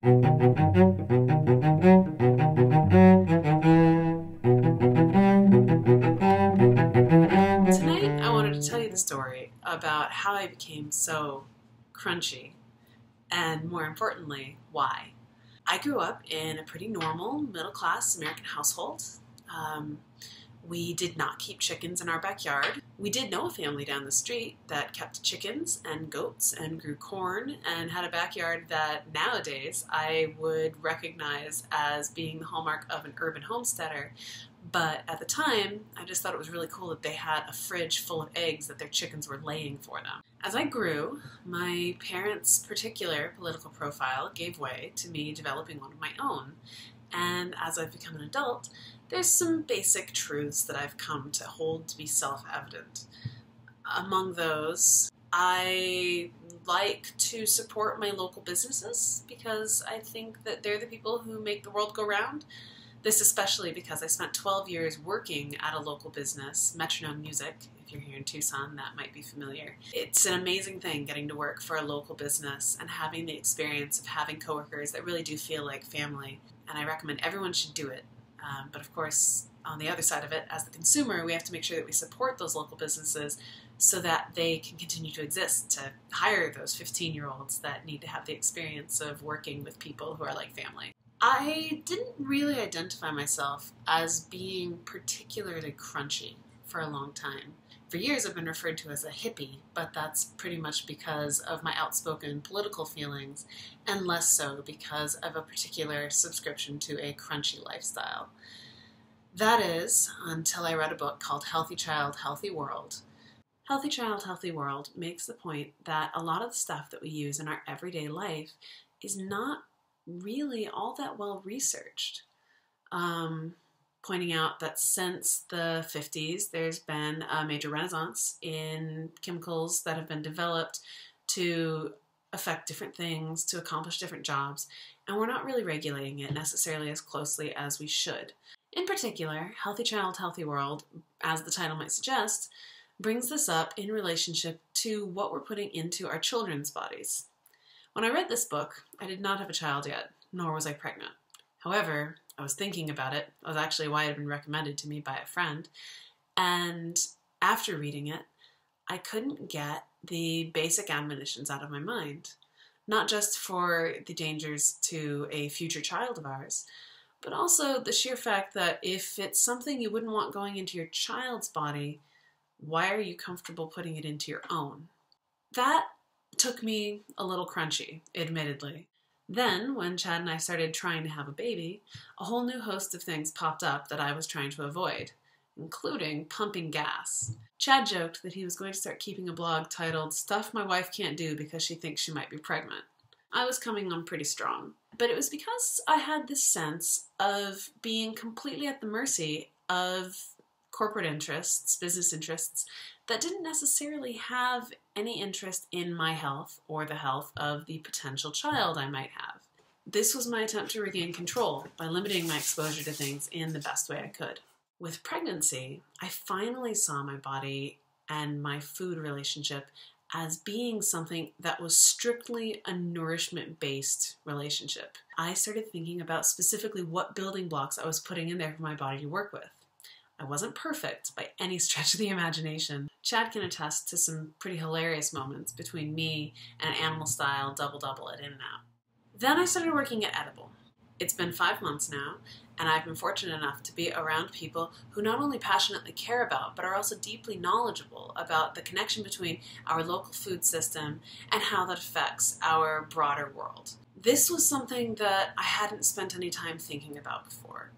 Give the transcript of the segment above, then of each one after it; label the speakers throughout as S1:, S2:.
S1: Tonight, I wanted to tell you the story about how I became so crunchy, and more importantly, why. I grew up in a pretty normal, middle-class American household. We did not keep chickens in our backyard. We did know a family down the street that kept chickens and goats and grew corn and had a backyard that nowadays I would recognize as being the hallmark of an urban homesteader. But at the time, I just thought it was really cool that they had a fridge full of eggs that their chickens were laying for them. As I grew, my parents' particular political profile gave way to me developing one of my own. And as I've become an adult, there's some basic truths that I've come to hold to be self-evident. Among those, I like to support my local businesses because I think that they're the people who make the world go round. This especially because I spent 12 years working at a local business, Metronome Music. If you're here in Tucson, that might be familiar. It's an amazing thing getting to work for a local business and having the experience of having coworkers that really do feel like family. And I recommend everyone should do it. But of course, on the other side of it, as the consumer, we have to make sure that we support those local businesses so that they can continue to exist, to hire those 15-year-olds that need to have the experience of working with people who are like family. I didn't really identify myself as being particularly crunchy for a long time. For years I've been referred to as a hippie, but that's pretty much because of my outspoken political feelings, and less so because of a particular subscription to a crunchy lifestyle. That is, until I read a book called Healthy Child, Healthy World. Healthy Child, Healthy World makes the point that a lot of the stuff that we use in our everyday life is not really all that well researched. Pointing out that since the 50s, there's been a major renaissance in chemicals that have been developed to affect different things, to accomplish different jobs, and we're not really regulating it necessarily as closely as we should. In particular, Healthy Child, Healthy World, as the title might suggest, brings this up in relationship to what we're putting into our children's bodies. When I read this book, I did not have a child yet, nor was I pregnant. However, I was thinking about it. It was actually why it had been recommended to me by a friend. And after reading it, I couldn't get the basic admonitions out of my mind. Not just for the dangers to a future child of ours, but also the sheer fact that if it's something you wouldn't want going into your child's body, why are you comfortable putting it into your own? That took me a little crunchy, admittedly. Then, when Chad and I started trying to have a baby, a whole new host of things popped up that I was trying to avoid, including pumping gas. Chad joked that he was going to start keeping a blog titled "Stuff My Wife Can't Do Because She Thinks She Might Be Pregnant." I was coming on pretty strong, but it was because I had this sense of being completely at the mercy of corporate interests, business interests, that didn't necessarily have any interest in my health or the health of the potential child I might have. This was my attempt to regain control by limiting my exposure to things in the best way I could. With pregnancy, I finally saw my body and my food relationship as being something that was strictly a nourishment-based relationship. I started thinking about specifically what building blocks I was putting in there for my body to work with. I wasn't perfect by any stretch of the imagination. Chad can attest to some pretty hilarious moments between me and an animal-style double-double at In-N-Out. Then I started working at Edible. It's been 5 months now, and I've been fortunate enough to be around people who not only passionately care about, but are also deeply knowledgeable about the connection between our local food system and how that affects our broader world. This was something that I hadn't spent any time thinking about before.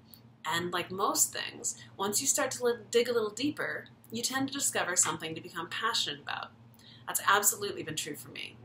S1: And like most things, once you start to dig a little deeper, you tend to discover something to become passionate about. That's absolutely been true for me.